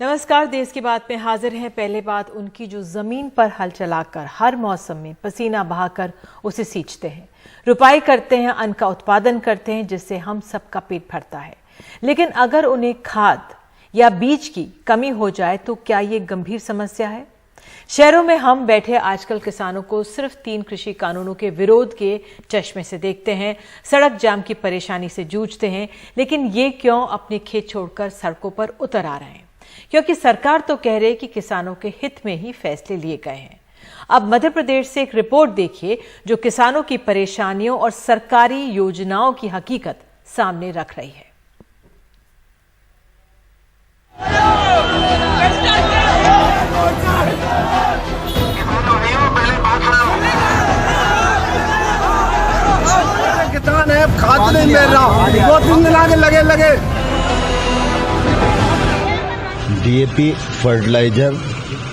नमस्कार। देश की बात में हाजिर हैं। पहले बात उनकी जो जमीन पर हल चलाकर हर मौसम में पसीना बहाकर उसे सींचते हैं, रुपाई करते हैं, अन्न का उत्पादन करते हैं, जिससे हम सबका पेट भरता है। लेकिन अगर उन्हें खाद या बीज की कमी हो जाए तो क्या ये गंभीर समस्या है? शहरों में हम बैठे आजकल किसानों को सिर्फ 3 कृषि कानूनों के विरोध के चश्मे से देखते हैं, सड़क जाम की परेशानी से जूझते हैं, लेकिन ये क्यों अपने खेत छोड़कर सड़कों पर उतर आ रहे हैं? क्योंकि सरकार तो कह रही कि किसानों के हित में ही फैसले लिए गए हैं। अब मध्य प्रदेश से एक रिपोर्ट देखिए जो किसानों की परेशानियों और सरकारी योजनाओं की हकीकत सामने रख रही है। किसान है, खाद नहीं मिल रहा, 2-3 दिन आगे लगे डीएपी फर्टिलाइजर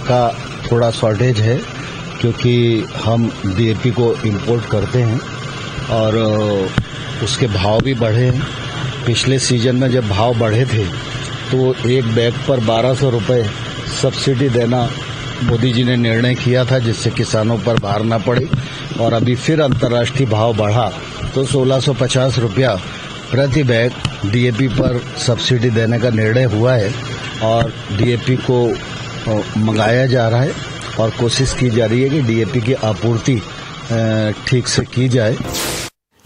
का थोड़ा शॉर्टेज है क्योंकि हम डीएपी को इंपोर्ट करते हैं और उसके भाव भी बढ़े हैं। पिछले सीजन में जब भाव बढ़े थे तो एक बैग पर 1200 रुपये सब्सिडी देना मोदी जी ने निर्णय किया था, जिससे किसानों पर भार ना पड़े। और अभी फिर अंतर्राष्ट्रीय भाव बढ़ा तो 1650 रुपया प्रति बैग डीएपी पर सब्सिडी देने का निर्णय हुआ है और डीएपी को मंगाया जा रहा है और कोशिश की जा रही है कि डीएपी की आपूर्ति ठीक से की जाए।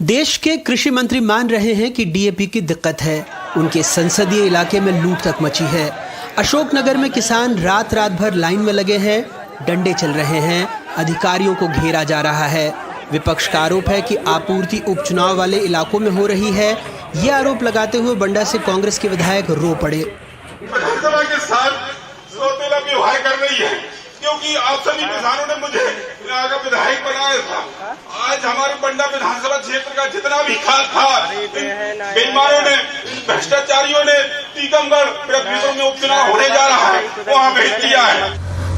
देश के कृषि मंत्री मान रहे हैं कि डीएपी की दिक्कत है। उनके संसदीय इलाके में लूट तक मची है। अशोकनगर में किसान रात भर लाइन में लगे हैं, डंडे चल रहे हैं, अधिकारियों को घेरा जा रहा है। विपक्ष का आरोप है कि आपूर्ति उपचुनाव वाले इलाकों में हो रही है। ये आरोप लगाते हुए बंडा से कांग्रेस के विधायक रो पड़े। विधानसभा के साथ सौतेला व्यवहार कर रही है क्योंकि आप सभी किसानों ने मुझे विधायक बनाया था। आज हमारे बंडा विधानसभा क्षेत्र का जितना भी खाद था, बेईमानों ने, भ्रष्टाचारियों ने टीकमगढ़ में उपचुनाव होने जा रहा है वहाँ भेज दिया है।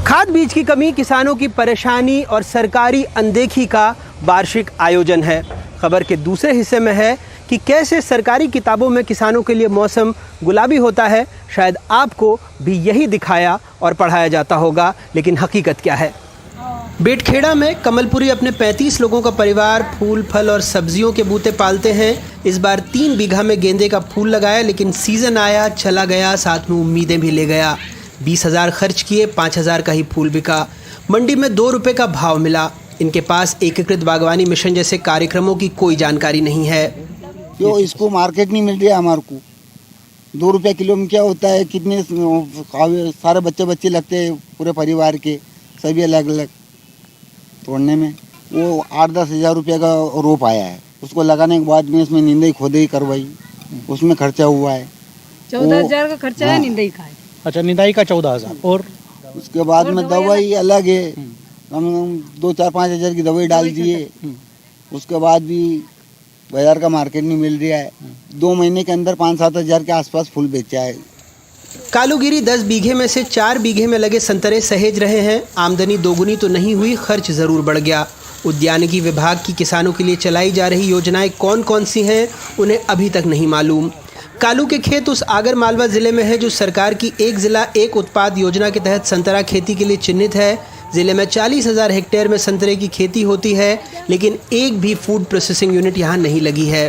खाद बीज की कमी, किसानों की परेशानी और सरकारी अनदेखी का वार्षिक आयोजन है। खबर के दूसरे हिस्से में है कि कैसे सरकारी किताबों में किसानों के लिए मौसम गुलाबी होता है। शायद आपको भी यही दिखाया और पढ़ाया जाता होगा, लेकिन हकीकत क्या है? बेटखेड़ा में कमलपुरी अपने 35 लोगों का परिवार फूल, फल और सब्जियों के बूते पालते हैं। इस बार 3 बीघा में गेंदे का फूल लगाया, लेकिन सीजन आया चला गया, साथ में उम्मीदें भी ले गया। 20,000 खर्च किए, 5,000 का ही फूल बिका। मंडी में 2 रुपए का भाव मिला। इनके पास एकीकृत बागवानी मिशन जैसे कार्यक्रमों की कोई जानकारी नहीं है। क्यों इसको मार्केट नहीं मिल रही है हमारे को। 2 रुपये किलो में क्या होता है, कितने सारे बच्चे लगते हैं पूरे परिवार के, सभी अलग अलग तोड़ने में। वो 8-10 हज़ार रुपये का रोप आया है, उसको लगाने के बाद में इसमें निंदाई खोदाई करवाई, उसमें खर्चा हुआ है 14,000 का खर्चा है निंदाई का। अच्छा, निंदाई का 14,000 और उसके बाद में दवाई अलग है, हम 2-4-5 हज़ार की दवाई डाल दिए। उसके बाद भी बाजार का मार्केट नहीं मिल रहा है। 2 महीने के अंदर 5-7 हज़ार के आसपास फूल बेचा है। कालूगिरी 10 बीघे में से 4 बीघे में लगे संतरे सहेज रहे हैं। आमदनी दोगुनी तो नहीं हुई, खर्च जरूर बढ़ गया। उद्यानिकी विभाग की किसानों के लिए चलाई जा रही योजनाएं कौन कौन सी हैं, उन्हें अभी तक नहीं मालूम। कालू के खेत उस आगर मालवा जिले में है जो सरकार की एक जिला एक उत्पाद योजना के तहत संतरा खेती के लिए चिन्हित है। जिले में 40,000 हेक्टेयर में संतरे की खेती होती है, लेकिन एक भी फूड प्रोसेसिंग यूनिट यहाँ नहीं लगी है।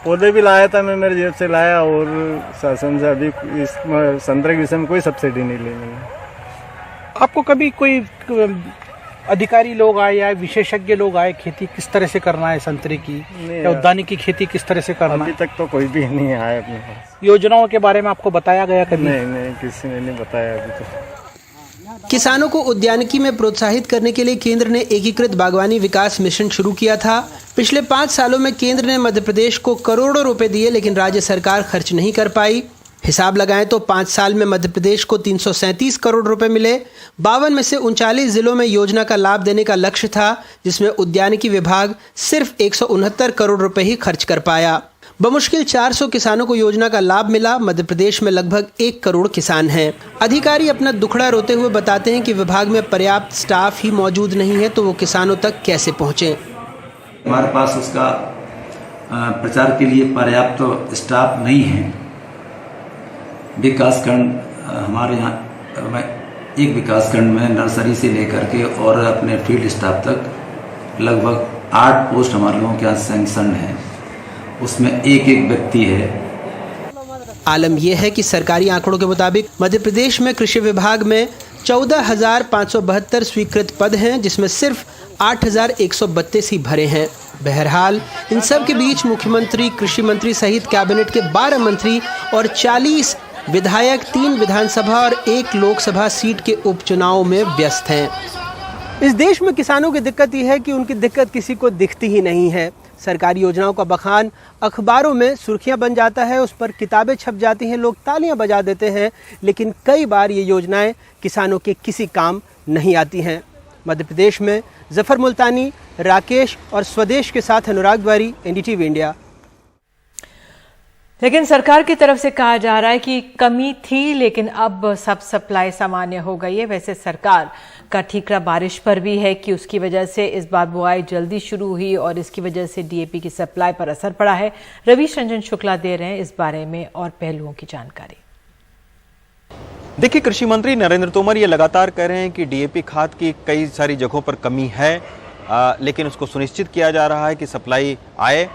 पौधे भी लाया था, मैं मेरे जेब से लाया और शासन से अभी इस संतरे के विषय में कोई सब्सिडी नहीं ली मैंने। आपको कभी कोई अधिकारी लोग आए या विशेषज्ञ लोग आए, खेती किस तरह से करना है संतरे की या उद्यानिकी की खेती किस तरह से करना? अभी तक तो कोई भी नहीं आया अपने पास। योजनाओं के बारे में आपको बताया गया कभी? नहीं, किसी ने नहीं बताया अभी तक। किसानों को उद्यानिकी में प्रोत्साहित करने के लिए केंद्र ने एकीकृत बागवानी विकास मिशन शुरू किया था। पिछले 5 सालों में केंद्र ने मध्य प्रदेश को करोड़ों रुपए दिए, लेकिन राज्य सरकार खर्च नहीं कर पाई। हिसाब लगाएं तो 5 साल में मध्य प्रदेश को 337 करोड़ रुपए मिले। 52 में से 39 जिलों में योजना का लाभ देने का लक्ष्य था, जिसमें उद्यानिकी विभाग सिर्फ 169 करोड़ रुपए ही खर्च कर पाया। बमुश्किल 400 किसानों को योजना का लाभ मिला। मध्य प्रदेश में लगभग 1 करोड़ किसान हैं। अधिकारी अपना दुखड़ा रोते हुए बताते हैं कि विभाग में पर्याप्त स्टाफ ही मौजूद नहीं है, तो वो किसानों तक कैसे पहुंचे। हमारे पास उसका प्रचार के लिए पर्याप्त स्टाफ नहीं है। विकासखंड हमारे यहाँ मैं एक विकासखंड में नर्सरी से लेकर के और अपने फील्ड स्टाफ तक लगभग 8 पोस्ट हमारे लोगों के यहाँ सैंक्शन है। उसमें एक व्यक्ति है। आलम यह है कि सरकारी आंकड़ों के मुताबिक मध्य प्रदेश में कृषि विभाग में 14,572 स्वीकृत पद हैं, जिसमें सिर्फ 8,132 ही भरे हैं। बहरहाल इन सब के बीच मुख्यमंत्री, कृषि मंत्री सहित कैबिनेट के 12 मंत्री और 40 विधायक 3 विधानसभा और 1 लोकसभा सीट के उपचुनाव में व्यस्त हैं। इस देश में किसानों की दिक्कत यह है कि उनकी दिक्कत किसी को दिखती ही नहीं है। सरकारी योजनाओं का बखान अखबारों में सुर्खियां बन जाता है, उस पर किताबें छप जाती हैं, लोग तालियां बजा देते हैं, लेकिन कई बार ये योजनाएं किसानों के किसी काम नहीं आती हैं। मध्य प्रदेश में जफर मुल्तानी, राकेश और स्वदेश के साथ अनुराग द्वारी, एनडीटीवी इंडिया। लेकिन सरकार की तरफ से कहा जा रहा है कि कमी थी, लेकिन अब सब सप्लाई सामान्य हो गई है। वैसे सरकार का ठीकरा बारिश पर भी है कि उसकी वजह से इस बार बुआई जल्दी शुरू हुई और इसकी वजह से डीएपी की सप्लाई पर असर पड़ा है। रवीश रंजन शुक्ला दे रहे हैं इस बारे में और पहलुओं की जानकारी। देखिए, कृषि मंत्री नरेंद्र तोमर ये लगातार कह रहे हैं कि डीएपी खाद की कई सारी जगहों पर कमी है, लेकिन उसको सुनिश्चित किया जा रहा है कि सप्लाई आए।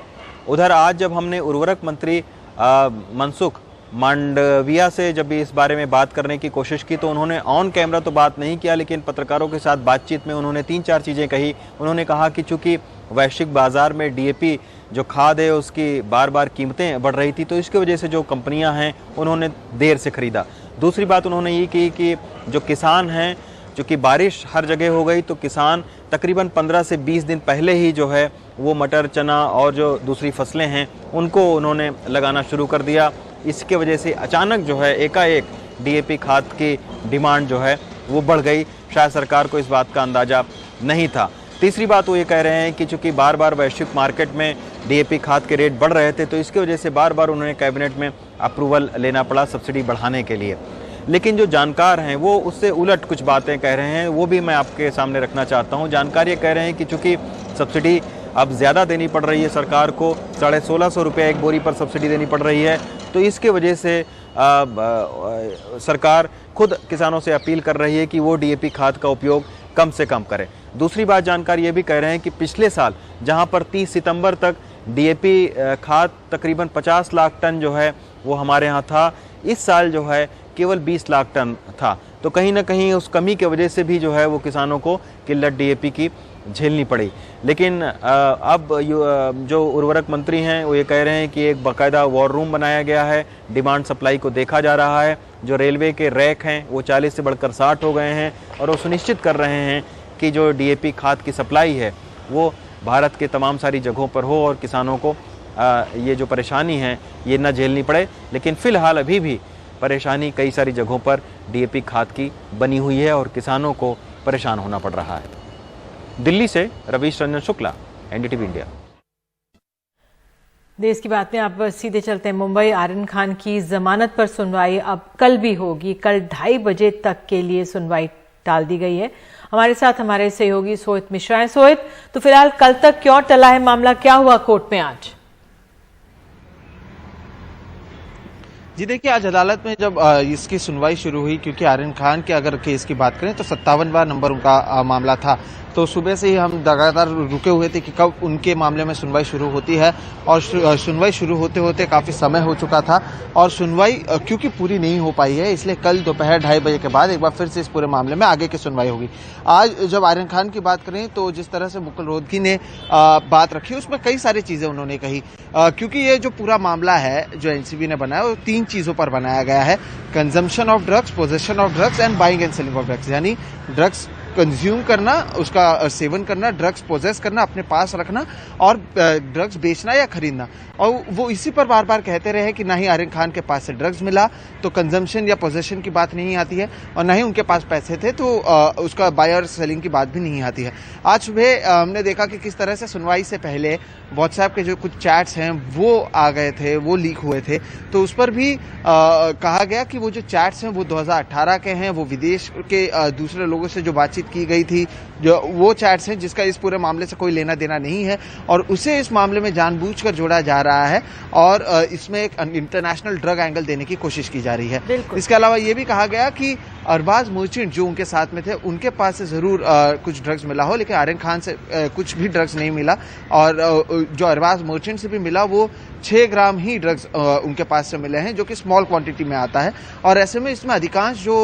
उधर आज जब हमने उर्वरक मंत्री मनसुख मांडविया से जब इस बारे में बात करने की कोशिश की तो उन्होंने ऑन कैमरा तो बात नहीं किया, लेकिन पत्रकारों के साथ बातचीत में उन्होंने 3-4 चीज़ें कही। उन्होंने कहा कि चूंकि वैश्विक बाजार में डीएपी जो खाद है उसकी बार बार कीमतें बढ़ रही थी, तो इसकी वजह से जो कंपनियां हैं उन्होंने देर से खरीदा। दूसरी बात उन्होंने ये की कि जो किसान हैं, चूँकि बारिश हर जगह हो गई तो किसान तकरीबन 15 से 20 दिन पहले ही जो है वो मटर, चना और जो दूसरी फसलें हैं उनको उन्होंने लगाना शुरू कर दिया। इसके वजह से अचानक जो है एकाएक डीएपी खाद की डिमांड जो है वो बढ़ गई। शायद सरकार को इस बात का अंदाजा नहीं था। तीसरी बात वो ये कह रहे हैं कि चूंकि बार बार वैश्विक मार्केट में डीएपी खाद के रेट बढ़ रहे थे, तो इसकी वजह से बार बार उन्होंने कैबिनेट में अप्रूवल लेना पड़ा सब्सिडी बढ़ाने के लिए। लेकिन जो जानकार हैं वो उससे उलट कुछ बातें कह रहे हैं, वो भी मैं आपके सामने रखना चाहता हूँ। जानकार ये कह रहे हैं कि चूँकि सब्सिडी अब ज़्यादा देनी पड़ रही है, सरकार को 1650 रुपये एक बोरी पर सब्सिडी देनी पड़ रही है, तो इसके वजह से सरकार खुद किसानों से अपील कर रही है कि वो डीएपी खाद का उपयोग कम से कम करें। दूसरी बात जानकार ये भी कह रहे हैं कि पिछले साल जहां पर 30 सितंबर तक डीएपी खाद तकरीबन 50 लाख टन जो है वो हमारे यहाँ था, इस साल जो है केवल 20 लाख टन था। तो कहीं ना कहीं उस कमी की वजह से भी जो है वो किसानों को किल्लत डीएपी की झेलनी पड़ी। लेकिन अब जो उर्वरक मंत्री हैं वो ये कह रहे हैं कि एक बाकायदा वॉर रूम बनाया गया है, डिमांड सप्लाई को देखा जा रहा है। जो रेलवे के रैक हैं वो 40 से बढ़कर 60 हो गए हैं और वो सुनिश्चित कर रहे हैं कि जो डीएपी खाद की सप्लाई है वो भारत के तमाम सारी जगहों पर हो और किसानों को ये जो परेशानी है ये न झेलनी पड़े। लेकिन फ़िलहाल अभी भी परेशानी कई सारी जगहों पर डीएपी खाद की बनी हुई है और किसानों को परेशान होना पड़ रहा है। दिल्ली से रवीश रंजन शुक्ला, एनडीटीवी इंडिया। देश की बात में आप सीधे चलते हैं मुंबई। आर्यन खान की जमानत पर सुनवाई अब कल भी होगी। कल 2:30 बजे तक के लिए सुनवाई टाल दी गई है। हमारे साथ हमारे सहयोगी सोहित मिश्रा हैं। सोहित, तो फिलहाल कल तक क्यों टला है मामला, क्या हुआ कोर्ट में आज? जी देखिए, आज अदालत में जब इसकी सुनवाई शुरू हुई, क्योंकि आर्यन खान के अगर केस की बात करें तो 57वां नंबर उनका मामला था, तो सुबह से ही हम लगातार रुके हुए थे कि कब उनके मामले में सुनवाई शुरू होती है। और सुनवाई शुरू होते होते काफ़ी समय हो चुका था और सुनवाई क्योंकि पूरी नहीं हो पाई है, इसलिए कल दोपहर 2:30 बजे के बाद एक बार फिर से इस पूरे मामले में आगे की सुनवाई होगी। आज जब आर्यन खान की बात करें तो जिस तरह से मुकुल रोहतगी ने बात रखी उसमें कई सारी चीज़ें उन्होंने कही, क्योंकि ये जो पूरा मामला है जो एनसीबी ने बनाया वो 3 चीज़ों पर बनाया गया है: consumption of drugs, possession of drugs and buying and selling of drugs. यानी ड्रग्स कंज्यूम करना, उसका सेवन करना, ड्रग्स पोजेस करना, अपने पास रखना और ड्रग्स बेचना या खरीदना। और वो इसी पर बार बार कहते रहे कि ना ही आर्यन खान के पास से ड्रग्स मिला तो कंजम्पशन या पोजेशन की बात नहीं आती है, और ना ही उनके पास पैसे थे तो उसका बाय और सेलिंग की बात भी नहीं आती है। आज सुबह हमने देखा कि किस तरह से सुनवाई से पहले व्हाट्सएप के जो कुछ चैट्स हैं वो आ गए थे, वो लीक हुए थे, तो उस पर भी कहा गया कि वो जो चैट्स हैं वो 2018 के हैं, वो विदेश के दूसरे लोगों से जो बातचीत बातचीत की गई थी, जो वो चैट्स हैं जिसका इस पूरे मामले से कोई लेना देना नहीं है और उसे इस मामले में जानबूझकर जोड़ा जा रहा है और इसमें एक इंटरनेशनल ड्रग एंगल देने की कोशिश की जा रही है। इसके अलावा ये भी कहा गया कि अरबाज मर्चेंट जो उनके साथ में थे उनके पास से जरूर कुछ ड्रग्स मिला हो, लेकिन आर्यन खान से कुछ भी ड्रग्स नहीं मिला और जो अरबाज मर्चेंट से भी मिला वो 6 ग्राम ही ड्रग्स उनके पास से मिले हैं, जो कि स्मॉल क्वांटिटी में आता है और ऐसे में इसमें अधिकांश जो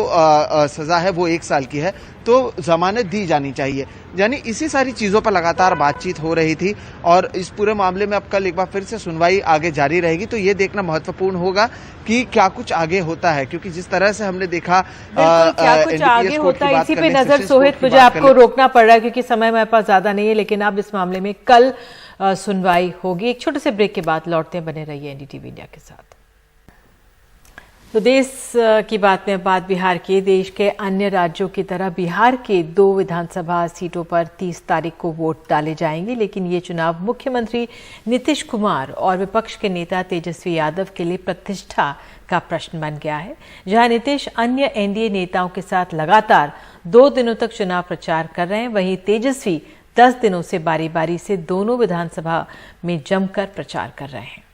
सजा है वो 1 साल की है, तो जमानत दी जानी चाहिए। यानी इसी सारी चीजों पर लगातार बातचीत हो रही थी और इस पूरे मामले में अब कल एक बार फिर से सुनवाई आगे जारी रहेगी, तो ये देखना महत्वपूर्ण होगा कि क्या कुछ आगे होता है, क्योंकि जिस तरह से हमने देखा क्या कुछ आगे होता है इसी पे नजर। सोहित, मुझे आपको रोकना पड़ रहा है क्योंकि समय मेरे पास ज्यादा नहीं है, लेकिन अब इस मामले में कल सुनवाई होगी। एक छोटे से ब्रेक के बाद लौटते हैं, बने रहिए एनडीटीवी इंडिया के साथ। तो देश की बात में बात बिहार की। देश के अन्य राज्यों की तरह बिहार के 2 विधानसभा सीटों पर 30 तारीख को वोट डाले जाएंगे, लेकिन ये चुनाव मुख्यमंत्री नीतीश कुमार और विपक्ष के नेता तेजस्वी यादव के लिए प्रतिष्ठा का प्रश्न बन गया है। जहां नीतीश अन्य एनडीए नेताओं के साथ लगातार 2 दिनों तक चुनाव प्रचार कर रहे हैं, वहीं तेजस्वी 10 दिनों से बारी बारी से दोनों विधानसभा में जमकर प्रचार कर रहे हैं।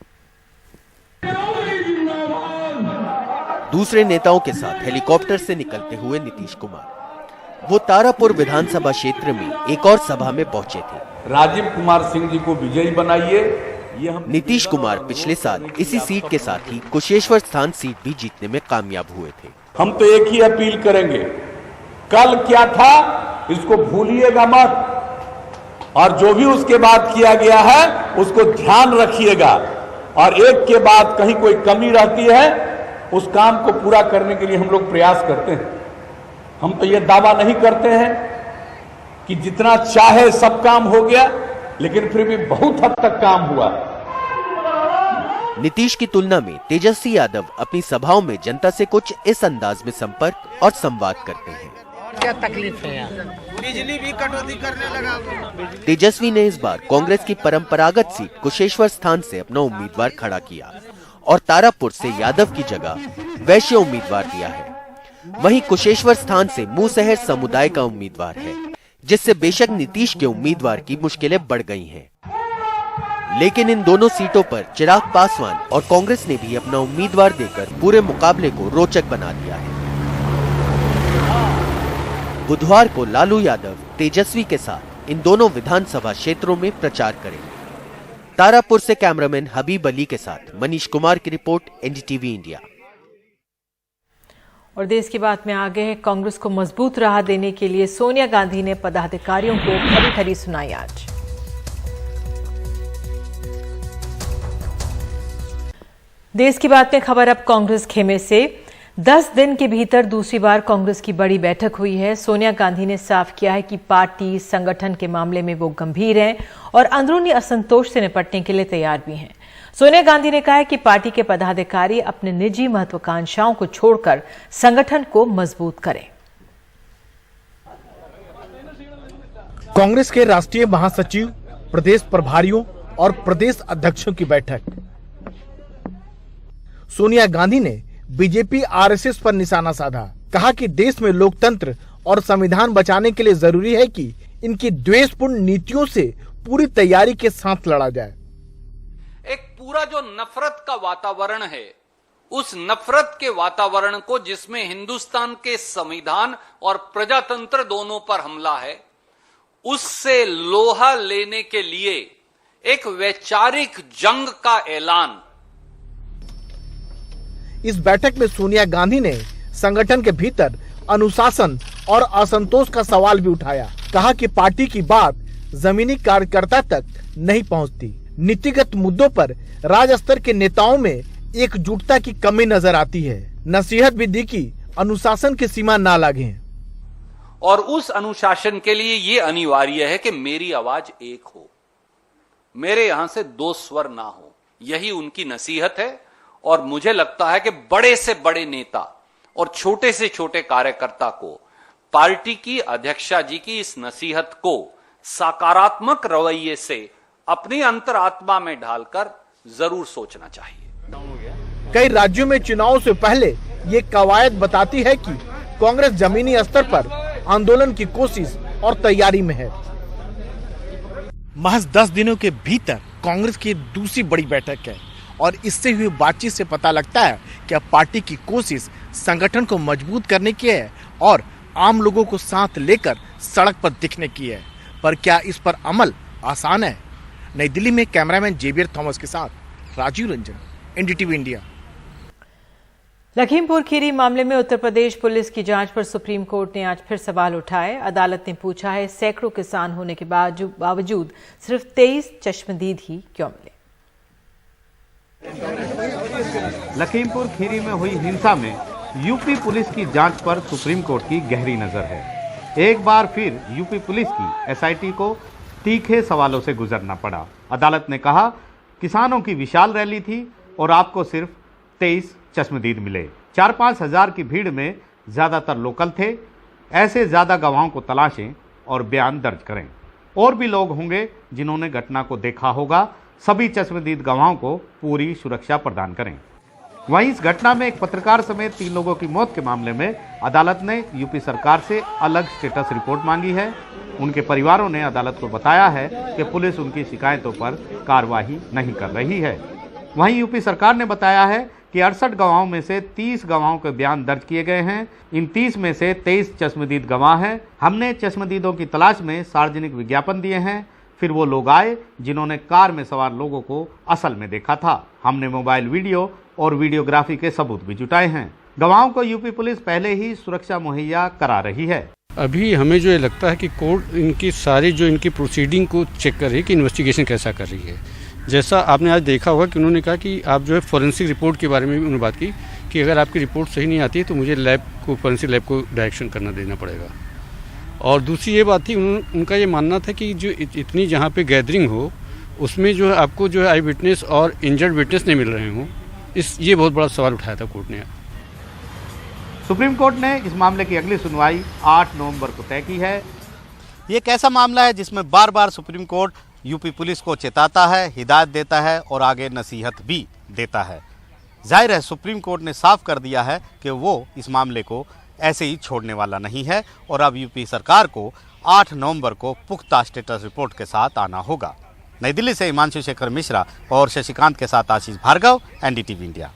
दूसरे नेताओं के साथ हेलीकॉप्टर से निकलते हुए नीतीश कुमार वो तारापुर विधानसभा क्षेत्र में एक और सभा में पहुंचे थे। राजीव कुमार सिंह जी को विजयी बनाइए। नीतीश कुमार पिछले साल इसी सीट के साथ ही कुशेश्वर स्थान सीट भी जीतने में कामयाब हुए थे। हम तो एक ही अपील करेंगे, कल क्या था इसको भूलिएगा मत और जो भी उसके बाद किया गया है उसको ध्यान रखिएगा और एक के बाद कहीं कोई कमी रहती है उस काम को पूरा करने के लिए हम लोग प्रयास करते हैं। हम तो ये दावा नहीं करते हैं कि जितना चाहे सब काम हो गया, लेकिन फिर भी बहुत हद तक काम हुआ। नीतीश की तुलना में तेजस्वी यादव अपनी सभाओं में जनता से कुछ इस अंदाज में संपर्क और संवाद करते हैं। क्या तकलीफ है यार? बिजली भी कटौती करने लगा। तेजस्वी ने इस बार कांग्रेस की परंपरागत सीट कुशेश्वर स्थान से अपना उम्मीदवार खड़ा किया और तारापुर से यादव की जगह वैश्य उम्मीदवार दिया है। वहीं कुशेश्वर स्थान से मुसहर समुदाय का उम्मीदवार है, जिससे बेशक नीतीश के उम्मीदवार की मुश्किलें बढ़ गई हैं। लेकिन इन दोनों सीटों पर चिराग पासवान और कांग्रेस ने भी अपना उम्मीदवार देकर पूरे मुकाबले को रोचक बना दिया है। बुधवार को लालू यादव तेजस्वी के साथ इन दोनों विधानसभा क्षेत्रों में प्रचार करेंगे। तारापुर से कैमरामैन हबीब अली के साथ मनीष कुमार की रिपोर्ट, एनडीटीवी इंडिया। और देश की बात में आगे है, कांग्रेस को मजबूत राह देने के लिए सोनिया गांधी ने पदाधिकारियों को खरी खरी सुनाई आज। देश की बात में खबर अब कांग्रेस खेमे से। 10 दिन के भीतर दूसरी बार कांग्रेस की बड़ी बैठक हुई है। सोनिया गांधी ने साफ किया है कि पार्टी संगठन के मामले में वो गंभीर हैं और अंदरूनी असंतोष से निपटने के लिए तैयार भी हैं। सोनिया गांधी ने कहा है कि पार्टी के पदाधिकारी अपने निजी महत्वाकांक्षाओं को छोड़कर संगठन को मजबूत करें। कांग्रेस के राष्ट्रीय महासचिव, प्रदेश प्रभारियों और प्रदेश अध्यक्षों की बैठक। सोनिया गांधी ने बीजेपी आरएसएस पर निशाना साधा। कहा कि देश में लोकतंत्र और संविधान बचाने के लिए जरूरी है कि इनकी द्वेषपूर्ण नीतियों से पूरी तैयारी के साथ लड़ा जाए। एक पूरा जो नफरत का वातावरण है, उस नफरत के वातावरण को जिसमें हिंदुस्तान के संविधान और प्रजातंत्र दोनों पर हमला है, उससे लोहा लेने के लिए एक वैचारिक जंग का ऐलान। इस बैठक में सोनिया गांधी ने संगठन के भीतर अनुशासन और असंतोष का सवाल भी उठाया। कहा कि पार्टी की बात जमीनी कार्यकर्ता तक नहीं पहुंचती। नीतिगत मुद्दों पर राज्य स्तर के नेताओं में एकजुटता की कमी नजर आती है। नसीहत भी दी कि अनुशासन की सीमा ना लागे और उस अनुशासन के लिए ये अनिवार्य है कि मेरी आवाज एक हो, मेरे यहां से 2 स्वर ना हो। यही उनकी नसीहत है और मुझे लगता है कि बड़े से बड़े नेता और छोटे से छोटे कार्यकर्ता को पार्टी की अध्यक्षा जी की इस नसीहत को सकारात्मक रवैये से अपनी अंतरात्मा में ढालकर जरूर सोचना चाहिए। कई राज्यों में चुनाव से पहले ये कवायद बताती है कि कांग्रेस जमीनी स्तर पर आंदोलन की कोशिश और तैयारी में है। महज 10 दिनों के भीतर कांग्रेस की दूसरी बड़ी बैठक है और इससे हुई बातचीत से पता लगता है कि अब पार्टी की कोशिश संगठन को मजबूत करने की है और आम लोगों को साथ लेकर सड़क पर दिखने की है। पर क्या इस पर अमल आसान है? नई दिल्ली में कैमरामैन जेवियर थॉमस के साथ राजीव रंजन, एनडीटीवी इंडिया। लखीमपुर खीरी मामले में उत्तर प्रदेश पुलिस की जांच पर सुप्रीम कोर्ट ने आज फिर सवाल उठाए। अदालत ने पूछा है, सैकड़ों किसान होने के बावजूद सिर्फ 23 चश्मदीद ही क्यों मिले? लखीमपुर खीरी में हुई हिंसा में यूपी पुलिस की जांच पर सुप्रीम कोर्ट की गहरी नजर है। एक बार फिर यूपी पुलिस की एसआईटी को तीखे सवालों से गुजरना पड़ा। अदालत ने कहा, किसानों की विशाल रैली थी और आपको सिर्फ 23 चश्मदीद मिले। 4-5 हजार की भीड़ में ज्यादातर लोकल थे। ऐसे ज्यादा गवाहों को तलाशें और बयान दर्ज करें। और भी लोग होंगे जिन्होंने घटना को देखा होगा। सभी चश्मदीद गवाहों को पूरी सुरक्षा प्रदान करें। वहीं इस घटना में एक पत्रकार समेत 3 लोगों की मौत के मामले में अदालत ने यूपी सरकार से अलग स्टेटस रिपोर्ट मांगी है। उनके परिवारों ने अदालत को बताया है कि पुलिस उनकी शिकायतों पर कार्रवाई नहीं कर रही है। वहीं यूपी सरकार ने बताया है कि 68 गवाहों में से 30 गवाहों के बयान दर्ज किए गए हैं। इन 30 में से 23 चश्मदीद गवाह हैं। हमने चश्मदीदों की तलाश में सार्वजनिक विज्ञापन दिए हैं। फिर वो लोग आए जिन्होंने कार में सवार लोगों को असल में देखा था। हमने मोबाइल वीडियो और वीडियोग्राफी के सबूत भी जुटाए हैं। गवाहों को यूपी पुलिस पहले ही सुरक्षा मुहैया करा रही है। अभी हमें जो लगता है कि कोर्ट इनकी सारी जो इनकी प्रोसीडिंग को चेक कर रही है कि इन्वेस्टिगेशन कैसा कर रही है। जैसा आपने आज देखा होगा कि उन्होंने कहा कि आप जो है फॉरेंसिक रिपोर्ट के बारे में भी उन्होंने बात की कि अगर आपकी रिपोर्ट सही नहीं आती है तो मुझे फॉरेंसिक लैब को डायरेक्शन करना देना पड़ेगा। और दूसरी ये बात थी, उनका ये मानना था कि जो इतनी जहाँ पे गैदरिंग हो उसमें जो है आपको जो है आई विटनेस और इंजर्ड विटनेस नहीं मिल रहे हों। ये बहुत बड़ा सवाल उठाया था कोर्ट ने। सुप्रीम कोर्ट ने इस मामले की अगली सुनवाई 8 नवंबर को तय की है। ये एक ऐसा मामला है जिसमें बार बार सुप्रीम कोर्ट यूपी पुलिस को चेताता है, हिदायत देता है और आगे नसीहत भी देता है। जाहिर है सुप्रीम कोर्ट ने साफ कर दिया है कि वो इस मामले को ऐसे ही छोड़ने वाला नहीं है और अब यूपी सरकार को 8 नवंबर को पुख्ता स्टेटस रिपोर्ट के साथ आना होगा। नई दिल्ली से हिमांशु शेखर मिश्रा और शशिकांत के साथ आशीष भार्गव, एनडीटीवी इंडिया।